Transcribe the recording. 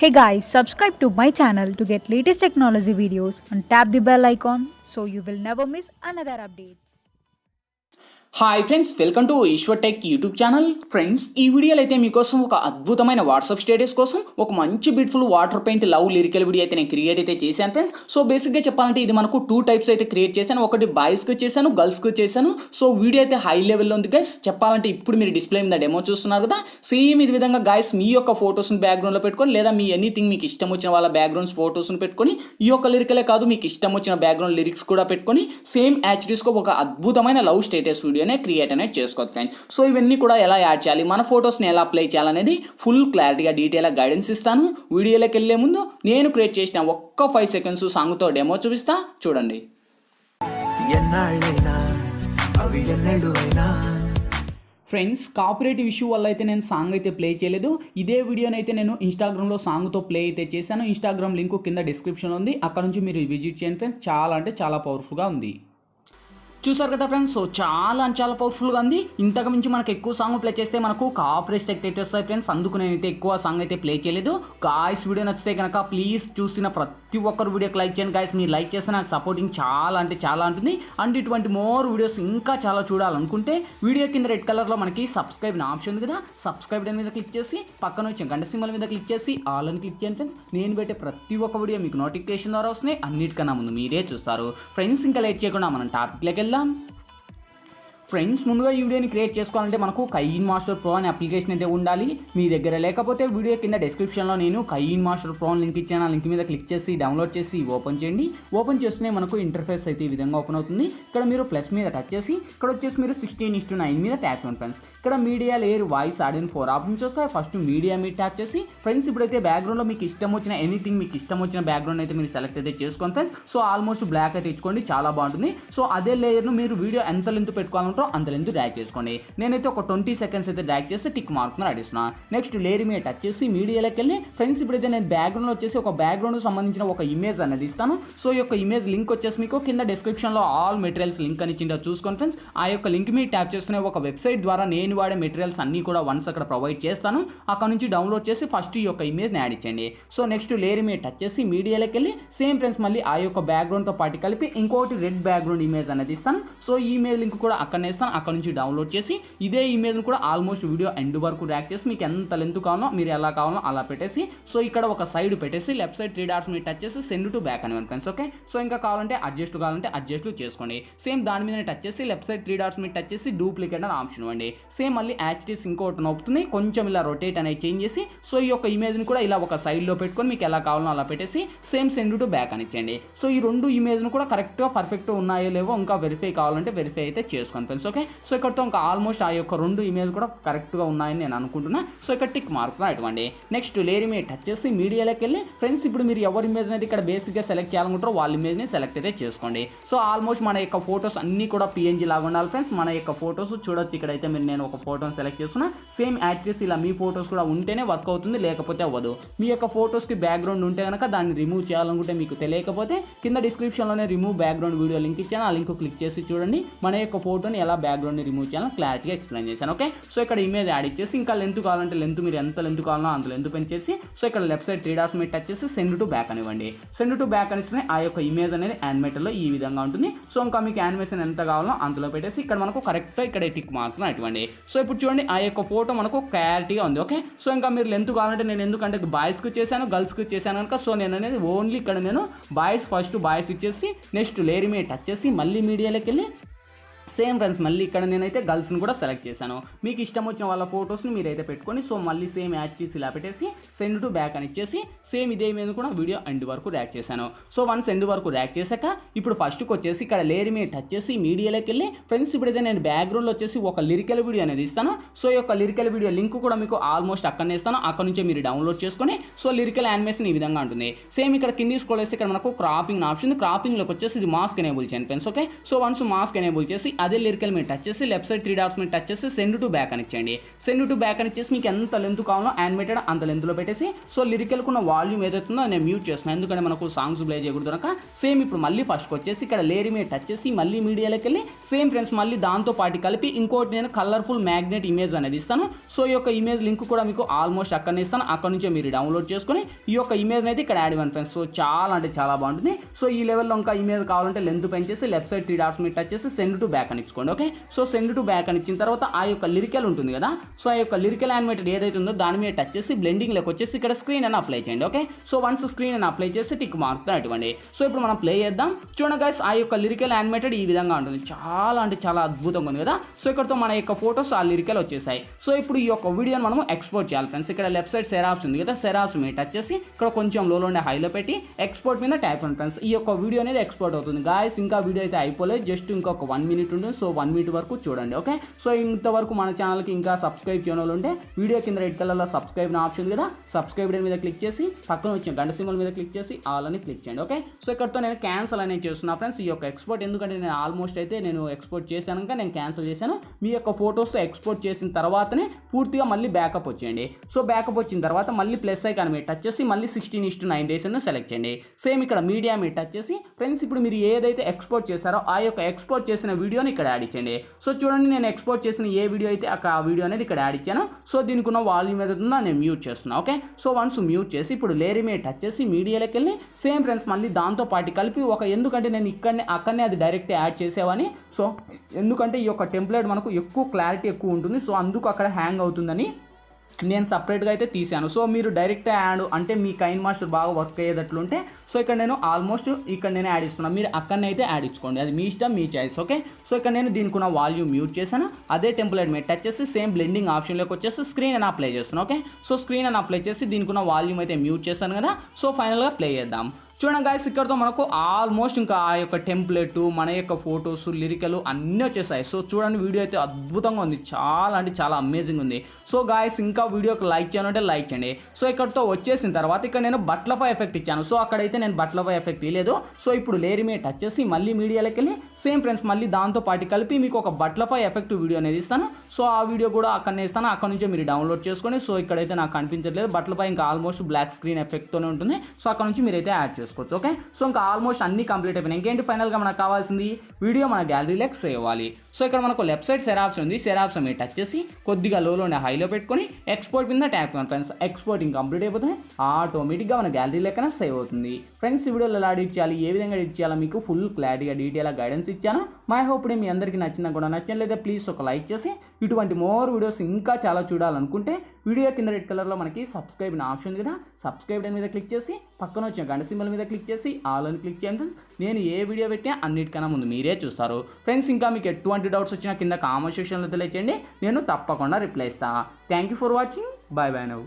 Hey guys, subscribe to my channel to get latest technology videos and tap the bell icon so you will never miss another updates. Hi friends, welcome to Eshwar tech YouTube channel. Friends, ఈ వీడియోలో అయితే మీకోసం ఒక అద్భుతమైన WhatsApp status కోసం ఒక మంచి beautiful water paint love lyrical video అయితే నేను క్రియేట్ అయితే చేశాను ఫ్రెండ్స్. సో బేసిక్గా చెప్పాలంటే ఇది మనకు 2 టైప్స్ అయితే క్రియేట్ చేశాను. ఒకటి బాయ్స్కి చేశాను, గర్ల్స్కి చేశాను. సో వీడియో అయితే హై లెవెల్లో ఉంది గైస్. చెప్పాలంటే ఇప్పుడు మీరు డిస్ప్లే మీద డెమో చూస్తున్నారు కదా, సేమ్ ఇది విధంగా గైస్ మీ యొక్క ఫోటోస్ని బ్యాక్గ్రౌండ్లో పెట్టుకొని లేదా మీ ఎనీథింగ్ మీకు ఇష్టం వచ్చిన వాళ్ళ బ్యాక్గ్రౌండ్స్ ఫోటోస్ని పెట్టుకొని ఈ యొక్క లిరికలే కాదు మీకు ఇష్టం వచ్చిన బ్యాక్గ్రౌండ్ లిరిక్స్ కూడా పెట్టుకొని సేమ్ యాచ్డీస్కో ఒక అద్భుతమైన లవ్ స్టేటస్ వీడియోనే క్రియేట్ అనేది చేసుకోవచ్చు ఫ్రెండ్స్. సో ఇవన్నీ కూడా ఎలా యాడ్ చేయాలి, మన ఫొటోస్ని ఎలా అప్లై చేయాలనేది ఫుల్ క్లారిటీగా డీటెయిల్గా గైడెన్స్ ఇస్తాను. వీడియోలోకి వెళ్ళే ముందు నేను క్రియేట్ చేసిన ఒక్క 5 సెకండ్స్ సాంగ్తో డెమో చూపిస్తా, చూడండి. ఫ్రెండ్స్, కాపీరైట్ ఇష్యూ వల్ల అయితే నేను సాంగ్ అయితే ప్లే చేయలేదు. ఇదే వీడియోని అయితే నేను ఇన్స్టాగ్రామ్లో సాంగ్తో ప్లే అయితే చేశాను. ఇన్స్టాగ్రామ్ లింక్ కింద డిస్క్రిప్షన్లో ఉంది, అక్కడ నుంచి మీరు విజిట్ చేయండి ఫ్రెండ్స్. చాలా అంటే చాలా పవర్ఫుల్గా ఉంది. చూసారు కదా ఫ్రెండ్స్, సో చాలా పవర్ఫుల్గా ఉంది. ఇంతకు మించి మనకు ఎక్కువ సాంగ్ ప్లే చేస్తే మనకు కాపీరైట్ స్ట్రైక్ అయితే వస్తాయి ఫ్రెండ్స్. అందుకు నేనైతే ఎక్కువ సాంగ్ అయితే ప్లే చేయలేదు. గాయ్స్, వీడియో నచ్చితే కనుక ప్లీజ్ చూసిన ప్రతి ఒక్కరు వీడియోకి లైక్ చేయండి గాయ్స్. మీరు లైక్ చేస్తే నాకు సపోర్టింగ్ చాలా అంటే చాలా ఉంటుంది. అండ్ ఇటువంటి మోర్ వీడియోస్ ఇంకా చాలా చూడాలనుకుంటే వీడియో కింద రెడ్ కలర్లో మనకి సబ్స్క్రైబ్ నా ఆప్షన్ ఉంది కదా, సబ్స్క్రైబ్ మీద క్లిక్ చేసి పక్కన వచ్చే గంట సింబల్ మీద క్లిక్ చేసి ఆల్ అని క్లిక్ చేయండి ఫ్రెండ్స్. నేను పెట్టే ప్రతి ఒక్క వీడియో మీకు నోటిఫికేషన్ ద్వారా వస్తున్నాయి. అన్నిటికన్నా ముందు మీరే చూస్తారు ఫ్రెండ్స్. ఇంకా లేట్ చేయకుండా మనం టాపిక్లోకి వెళ్దాం. ఫ్రెండ్స్, ముందుగా ఈ వీడియోని క్రియేట్ చేసుకోవాలంటే మనకు కైన్మాస్టర్ ప్రో అనే అప్లికేషన్ అయితే ఉండాలి. మీ దగ్గర లేకపోతే వీడియో కింద డిస్క్రిప్షన్లో నేను కైన్మాస్టర్ ప్రో లింక్ ఇచ్చాను. ఆ లింక్ మీద క్లిక్ చేసి డౌన్లోడ్ చేసి ఓపెన్ చేయండి. ఓపెన్ చేస్తూనే మనకు ఇంటర్ఫేస్ అయితే ఈ విధంగా ఓపెన్ అవుతుంది. ఇక్కడ మీరు ప్లస్ మీద టచ్ చేసి ఇక్కడ వచ్చేసి మీరు 16:9 మీద ట్యాప్ చేయండి ఫ్రెండ్స్. ఇక్కడ media layer voice audio 4 options వస్తాయి. ఫస్ట్ మీడియా మీద ట్యాప్ చేసి ఫ్రెండ్స్ ఇప్పుడైతే బ్యాక్గ్రౌండ్లో మీకు ఇష్టం వచ్చిన ఎనీథింగ్ మీకు ఇష్టం వచ్చిన బ్యాక్గ్రౌండ్ అయితే మీరు సెలెక్ట్ అయితే చేసుకోండి ఫ్రెండ్స్. సో ఆల్మోస్ట్ బ్లాక్ అయితే ఇచ్చుకోండి, చాలా బాగుంటుంది. సో అదే లేయర్ను మీరు వీడియో ఎంత లెంత్ పెట్టుకోవాలంటారో అంత లెంత్ డ్రాగ్ చేసుకోండి. నేనైతే ఒక 20 సెకండ్స్ అయితే డ్రాగ్ చేస్తే టిక్ మార్క్ అడిస్తున్నా. నెక్స్ట్ లేయర్ మీద టచ్ చేసి మీడియాలోకి వెళ్ళి ఫ్రెండ్స్ ఇప్పుడైతే నేను బ్యాక్గ్రౌండ్ వచ్చేసి ఒక బ్యాక్గ్రౌండ్ సంబంధించిన ఒక ఇమేజ్ అనేది ఇస్తాను. సో ఈ యొక్క ఇమేజ్ లింక్ వచ్చేసి మీకు కింద డిస్క్రిప్షన్లో ఆల్ మెటీరియల్స్ లింక్ అని ఇచ్చిందో చూసుకోండి ఫ్రెండ్స్. ఆ యొక్క లింక్ మీద ట్యాప్ చేస్తున్న ఒక వెబ్సైట్ ద్వారా నేను వాడే మెటీరియల్స్ అన్ని కూడా వన్స్ అక్కడ ప్రొవైడ్ చేస్తాను. అక్కడ నుంచి డౌన్లోడ్ చేసి ఫస్ట్ ఈ యొక్క ఇమేజ్ని యాడ్ ఇచ్చండి. సో నెక్స్ట్ లేయర్ మీద టచ్ చేసి మీడియాలోకి వెళ్ళి సేమ్ ఫ్రెండ్స్ మళ్ళీ ఆ యొక్క బ్యాక్గ్రౌండ్తో పాటు కలిపి ఇంకోటి రెడ్ బ్యాక్గ్రౌండ్ ఇమేజ్ అనేది ఇస్తాను. సో ఈ ఇమేజ్ లింక్ కూడా అక్కడనే ఇస్తాను. అక్కడ నుంచి డౌన్లోడ్ చేసి ఇదే ఇమేజ్ను కూడా ఆల్మోస్ట్ వీడియో ఎండ్ వరకు ర్యాక్ చేసి మీకు ఎంత లెంత్ కావాలో మీరు ఎలా కావాలో అలా పెట్టేసి సో ఇక్కడ ఒక సైడ్ పెట్టేసి లెఫ్ట్ సైడ్ 3 డాట్స్ మీద టచ్ చేసి సెండ్ టు బ్యాక్ అని ఫ్రెండ్స్. ఓకే, సో ఇంకా కావాలంటే అడ్జస్ట్ చేసుకోండి. సేమ్ దాని మీద టచ్ చేసి లెఫ్ట్ సైడ్ 3 డాట్స్ మీద టచ్ చేసి డూప్లికేట్ అని ఆప్షన్ ఇవ్వండి. సేమ్ మళ్ళీ యాచ్టీస్ ఇంకోటి నొప్పుతుంది, కొంచెం ఇలా రొటేట్ అనేది చేంజ్ చేసి సో ఈ యొక్క ఇమేజ్ని కూడా ఇలా ఒక సైడ్లో పెట్టుకొని మీకు ఎలా కావాలో అలా పెట్టేసి సేమ్ సెండ్ టు బ్యాక్ అని ఇచ్చేయండి. సో ఈ 2 ఇమేజ్ను కూడా కరెక్ట్గా పర్ఫెక్ట్గా ఉన్నాయో లేవో ఇంకా వెరిఫై కావాలంటే వెరిఫై అయితే చేసుకోండి ఫ్రెండ్స్. ఓకే, సో ఇక్కడతో ఇంకా ఆల్మోస్ట్ ఆ యొక్క 2 ఇమేజ్ కూడా కరెక్ట్గా ఉన్నాయని నేను అనుకుంటున్నా. సో ఇక్కడ టిక్ మార్క్ ఇవ్వండి. నెక్స్ట్ లేయర్ మీద టచ్ చేసి మీడియాలోకి వెళ్ళి ఫ్రెండ్స్ ఇప్పుడు మీరు ఎవరి ఇమేజ్ అయితే ఇక్కడ బేసిక్గా సెలెక్ట్ చేయాలనుకుంటారో వాళ్ళ ఇమేజ్ని సెలెక్ట్ అయితే చేసుకోండి. సో ఆల్మోస్ట్ మన యొక్క ఫోటోస్ అన్నీ కూడా పిఎన్జీ లాగా ఉండాలి ఫ్రెండ్స్. మన యొక్క ఫోటోస్ చూడొచ్చు. ఇక్కడైతే మీరు నేను ఒక ఫోటోని సెలెక్ట్ చేస్తున్నా. సేమ్ యాక్చువల్స్ ఇలా మీ ఫోటోస్ కూడా ఉంటేనే వర్క్ అవుతుంది, లేకపోతే అవ్వదు. మీ యొక్క ఫోటోస్కి బ్యాక్గ్రౌండ్ ఉంటే కనుక దాన్ని రిమూవ్ చేయాలనుకుంటే మీకు తెలియకపోతే కింద డిస్క్రిప్షన్లోనే రిమూవ్ బ్యాక్గ్రౌండ్ వీడియో లింక్ ఇచ్చాను. ఆ లింక్ క్లిక్ చేసి చూడండి. మన యొక్క ఫోటోని ఎలా బ్యాక్గ్రౌండ్ని రిమూవ్ చేయాలో క్లారిటీగా ఎక్స్ప్లెయిన్ చేశాను. ఓకే, సో ఇక్కడ ఇమేజ్ యాడ్ ఇచ్చేసి ఇంకా లెంత్ కావాలంటే లెంత్ మీరు ఎంత లెంత్ కావాలో అంత లెంత్ పెంచేసి సో ఇక్కడ లెఫ్ట్ సైడ్ 3 డాట్స్ మీద టచ్ చేసి సెండ్ టు బ్యాక్ అనివ్వండి. సెండ్ టు బ్యాక్ అనిస్తే ఆ యొక్క ఇమేజ్ అనేది యానిమేటర్లో ఈ విధంగా ఉంటుంది. సో ఇంకా మీకు యానిమేషన్ ఎంత కావాలో అంతలో పెట్టేసి ఇక్కడ మనకు కరెక్ట్గా ఇక్కడ టిక్ మార్క్ ఇవ్వండి. సో ఇప్పుడు చూడండి ఆ యొక్క ఫోటో మనకు క్లారిటీగా ఉంది. ఓకే, సో ఇంకా మీరు లెంత్ కావాలంటే నేను ఎందుకంటే బాయ్స్కి చేశాను గర్ల్స్కి చేశాను కనుక సో నేను అనేది ఓన్లీ ఇక్కడ నేను ఫస్ట్ బాయ్స్ ఇచ్చేసి నెక్స్ట్ లేయర్ మీద టచ్ చేసి మళ్ళీ మీడియాలోకి వెళ్ళి సేమ్ ఫ్రెండ్స్ మళ్ళీ ఇక్కడ నేనైతే గర్ల్స్ని కూడా సెలెక్ట్ చేశాను. మీకు ఇష్టం వచ్చిన వాళ్ళ ఫొటోస్ని మీరైతే పెట్టుకొని సో మళ్ళీ సేమ్ యాచ్టీస్ ఇలా పెట్టేసి సెండ్ టు బ్యాక్ అని ఇచ్చేసి సేమ్ ఇదే మీద కూడా వీడియో ఎండ్ వరకు ర్యాక్ చేశాను. సో వన్స్ ఎండ్ వరకు ర్యాక్ చేశాక ఇప్పుడు ఫస్ట్కి వచ్చేసి ఇక్కడ లేయర్ మీద టచ్ చేసి మీడియాలోకి వెళ్ళి ఫ్రెండ్స్ ఇప్పుడైతే నేను బ్యాక్గ్రౌండ్లో వచ్చేసి ఒక లిరికల్ వీడియో అనేది ఇస్తాను. సో ఈ యొక్క లిరికల్ వీడియో లింక్ కూడా మీకు ఆల్మోస్ట్ అక్కడనే ఇస్తాను. అక్కడ నుంచే మీరు డౌన్లోడ్ చేసుకొని సో లిరికల్ యానిమేషన్ ఈ విధంగా ఉంటుంది. సేమ్ ఇక్కడ కింది స్క్రోల్ చేస్తే ఇక్కడ మనకు క్రాపింగ్ ఆప్షన్, క్రాపింగ్లోకి వచ్చేసి ఇది మాస్క్ ఎనేబుల్ చేయండి friends. Okay, so once mask enable చేసి అదే లిరికల్ మీద టచ్ చేసి లెఫ్ట్ సైడ్ 3 డాట్స్ మీద టచ్ చేసి సెండ్ టు బ్యాక్ అని ఇచ్చేయండి. సెండ్ టు బ్యాక్ అని ఇచ్చేసి మీకు ఎంత లెంత్ కావాలో యానిమేటెడ్ అంత లెంత్లో పెట్టేసి సో లిరికల్కి ఉన్న వాల్యూమ్ ఏదైతుందో నేను మ్యూట్ చేస్తున్నాను, ఎందుకంటే మనకు సాంగ్స్ ప్లే చేయకూడదు కనుక. సేమ్ ఇప్పుడు మళ్ళీ ఫస్ట్కి వచ్చేసి ఇక్కడ లేయర్ మీద టచ్ చేసి మళ్ళీ మీడియాలోకి వెళ్ళి సేమ్ ఫ్రెండ్స్ మళ్ళీ దాంతో పాటు కలిపి ఇంకోటి నేను కలర్ఫుల్ మ్యాగ్నెట్ ఇమేజ్ అనేది ఇస్తాను. సో ఈ యొక్క ఇమేజ్ లింక్ కూడా మీకు ఆల్మోస్ట్ అక్కడనే ఇస్తాను, అక్కడ నుంచే మీరు డౌన్లోడ్ చేసుకొని ఈ యొక్క ఇమేజ్ అయితే ఇక్కడ యాడ్ ఇవ్వండి ఫ్రెండ్స్. సో చాలా అంటే చాలా బాగుంటుంది. సో ఈ లెవెల్లో ఇంకా ఇమేజ్ కావాలంటే లెంత్ పెంచేసి లెఫ్ట్ సైడ్ 3 డాట్స్ మీద టచ్ చేసి సెండ్ టు బ్యాక్ అని ఇచ్చుకోండి. Okay, so send to back అని ఇచ్చిన తర్వాత ఆ యొక్క లిరికల్ ఉంటుంది కదా, సో ఆ యొక్క లిరికల్ యానిమేటెడ్ ఏదైతే ఉందో దాని మీద టచ్ చేసి బ్లెండింగ్లోకి వచ్చేసి ఇక్కడ స్క్రీన్ అని అప్లై చేయండి. ఓకే, సో వన్స్ స్క్రీన్ అని అప్లై చేసి టిక్ మార్క్ ఇవ్వండి. సో ఇప్పుడు మనం ప్లే చేద్దాం. చూడండి గైస్, ఆ యొక్క లిరికల్ యానిమేటెడ్ ఈ విధంగా ఉంటుంది, చాలా అంటే చాలా అద్భుతంగా ఉంది కదా. సో ఇక్కడతో మన యొక్క ఫోటోస్ ఆ లిరికల్ వచ్చేసాయి. సో ఇప్పుడు ఈ యొక్క వీడియోని మనం ఎక్స్పోర్ట్ చేయాలి ఫ్రెండ్స్. ఇక్కడ లెఫ్ట్ సైడ్ సెరాప్స్ ఉంది కదా, సెరాప్స్ మీద టచ్ చేసి ఇక్కడ కొంచెం లోలో ఉండే హైలో పెట్టి ఎక్స్పోర్ట్ మీద ట్యాప్ చేయండి ఫ్రెండ్స్. ఈ యొక్క వీడియో అనేది ఎక్స్పోర్ట్ అవుతుంది గాయస్. ఇంకా వీడియో అయితే అయిపోలేదు, జస్ట్ ఇంకొక 1 minute ఉంటుంది. సో 1 minute వరకు చూడండి. ఓకే, సో ఇంతవరకు మన ఛానల్కి ఇంకా సబ్స్క్రైబ్ చేయడం ఉంటే వీడియో కింద రెడ్ కలర్లో సబ్స్క్రైబ్ నా ఆప్షన్ కదా, సబ్స్క్రైబ్ మీద క్లిక్ చేసి పక్కన వచ్చిన గంట సింబల్ మీద క్లిక్ చేసి ఆల్ అని క్లిక్ చేయండి. ఓకే, సో ఇక్కడతో నేను క్యాన్సల్ అనేది చేస్తున్నా ఫ్రెండ్స్ ఈ యొక్క ఎక్స్పోర్ట్, ఎందుకంటే నేను ఆల్మోస్ట్ అయితే నేను ఎక్స్పోర్ట్ చేశాను కనుక నేను క్యాన్సిల్ చేశాను. మీ యొక్క ఫోటోస్తో ఎక్స్పోర్ట్ చేసిన తర్వాతనే పూర్తిగా మళ్ళీ బ్యాకప్ వచ్చేయండి. సో బ్యాకప్ వచ్చిన తర్వాత మళ్ళీ ప్లస్ ఐకాన్ మీద టచ్ చేసి మళ్ళీ 16:9 రేషియోను సెలెక్ట్ చేయండి. సేమ్ ఇక్కడ మీడియా మీద టచ్ చేసి ఫ్రెండ్స్ ఇప్పుడు మీరు ఏదైతే ఎక్స్పోర్ట్ చేశారో ఆ యొక్క ఎక్స్పోర్ట్ చేసిన వీడియోని ఇక్కడ యాడ్ ఇచ్చేయండి. సో చూడండి, నేను ఎక్స్పోర్ట్ చేసిన ఏ వీడియో అయితే ఆ వీడియో అనేది ఇక్కడ యాడ్ ఇచ్చాను. సో దీనికి ఉన్న వాల్యూమ్ ఏదైతే ఉందో నేను మ్యూట్ చేస్తున్నాను. ఓకే, సో వన్స్ మ్యూట్ చేసి ఇప్పుడు లేయర్ మీద టచ్ చేసి మీడియాలోకి వెళ్ళి సేమ్ ఫ్రెండ్స్ మళ్ళీ దాంతో పాటు కలిపి ఎందుకంటే నేను అక్కడనే అది డైరెక్ట్ యాడ్ చేసేవని, సో ఎందుకంటే ఈ యొక్క టెంప్లెట్ మనకు ఎక్కువ క్లారిటీ ఎక్కువ ఉంటుంది, సో అందుకు అక్కడ హ్యాంగ్ అవుతుందని నేను సపరేట్గా అయితే తీసాను. సో మీరు డైరెక్ట్ యాడ్ అంటే మీ కైన్మాస్టర్ బాగా వర్క్ అయ్యేటట్లుంటే సో ఇక్కడ నేను ఆల్మోస్ట్ ఇక్కడ నేను యాడ్ ఇస్తున్నాను, మీరు అక్కడనే అయితే యాడ్ ఇచ్చుకోండి, అది మీ ఇష్టం మీ చాయిస్. ఓకే, సో ఇక్కడ నేను దీనికి ఉన్న వాల్యూమ్ మ్యూట్ చేశాను. అదే టెంప్లెట్ మీద టచ్ చేసి సేమ్ బ్లెండింగ్ ఆప్షన్లోకి వచ్చేసి స్క్రీన్ అని అప్లై చేస్తున్నాను. ఓకే, సో స్క్రీన్ అని అప్లై చేసి దీనికి ఉన్న వాల్యూమ్ అయితే మ్యూట్ చేశాను కదా. సో ఫైనల్గా ప్లే చేద్దాం. చూడండి గాయస్, ఇక్కడతో మనకు ఆల్మోస్ట్ ఇంకా ఆ యొక్క టెంప్లెట్ మన యొక్క ఫొటోస్ లిరికలు అన్నీ వచ్చేసాయి. సో చూడండి, వీడియో అయితే అద్భుతంగా ఉంది, చాలా అంటే చాలా అమేజింగ్ ఉంది. సో గాయస్, ఇంకా వీడియోకి లైక్ చేయాలంటే లైక్ చేయండి. సో ఇక్కడతో వచ్చేసిన తర్వాత ఇక్కడ నేను బటర్ఫ్లై ఎఫెక్ట్ ఇచ్చాను. సో అక్కడైతే నేను బటర్ఫ్లై ఎఫెక్ట్ ఇవ్వలేదు. సో ఇప్పుడు లేయర్ మీద టచ్ చేసి మళ్ళీ మీడియాలోకి వెళ్ళి సేమ్ ఫ్రెండ్స్ మళ్ళీ దాంతో పాటు కలిపి మీకు ఒక బటర్ఫ్లై ఎఫెక్ట్ వీడియో అనేది ఇస్తాను. సో ఆ వీడియో కూడా అక్కడనే ఇస్తాను, అక్కడ నుంచే మీరు డౌన్లోడ్ చేసుకొని. సో ఇక్కడైతే నాకు కనిపించట్లేదు, బటర్ఫ్లై ఇంకా ఆల్మోస్ట్ బ్లాక్ స్క్రీన్ ఎఫెక్ట్తోనే ఉంటుంది. సో అక్కడ నుంచి మీరైతే యాడ్ చేసుకోవచ్చు. ఓకే, సో ఇంకా ఆల్మోస్ట్ అన్ని కంప్లీట్ అయిపోయినాయి. ఇంకేంటి ఫైనల్గా మనకు కావాల్సింది వీడియో మన గ్యాలరీలోకి సేవ్ అవ్వాలి. సో ఇక్కడ మనకు లెఫ్ట్ సైడ్ సెరాప్స్ ఉంది, సెరాప్స్ మీద టచ్ చేసి కొద్దిగా లోలోనే హైలో పెట్టుకొని ఎక్స్పోర్ట్ కింద ట్యాప్ చేయండి ఫ్రెండ్స్. ఎక్స్పోర్టింగ్ కంప్లీట్ అయిపోతుంది, ఆటోమేటిక్గా మన గ్యాలరీ లెక్కన సేవ్ అవుతుంది. ఫ్రెండ్స్, ఈ వీడియోలో ఎలా ఎడిట్ చేయాలి, ఏ విధంగా ఎడిట్ చేయాలో మీకు ఫుల్ క్లారిటీగా డీటెయిల్గా గైడెన్స్ ఇచ్చాను. మై హోప్ మీ అందరికీ నచ్చిందా కూడా నచ్చలేదా ప్లీజ్ ఒక లైక్ చేసి ఇటువంటి మోర్ వీడియోస్ ఇంకా చాలా చూడాలనుకుంటే వీడియో కింద రెడ్ కలర్లో మనకి సబ్స్క్రైబ్ అనే ఆప్షన్ ఉంది కదా, సబ్స్క్రైబ్ మీద క్లిక్ చేసి పక్కన వచ్చిన గంట సింబల్ మీద క్లిక్ చేసి ఆల్ అని క్లిక్ చేయండి ఫ్రెండ్స్. నేను ఏ వీడియో పెట్టినా అన్నిటికన్నా ముందు మీరే చూస్తారు ఫ్రెండ్స్. ఇంకా మీకు ఎటువంటి డౌట్స్ వచ్చినా కింద కామెంట్ సెక్షన్లో తెలియచేయండి, నేను తప్పకుండా రిప్లై ఇస్తాను. Thank you for watching, bye bye నవ్వు.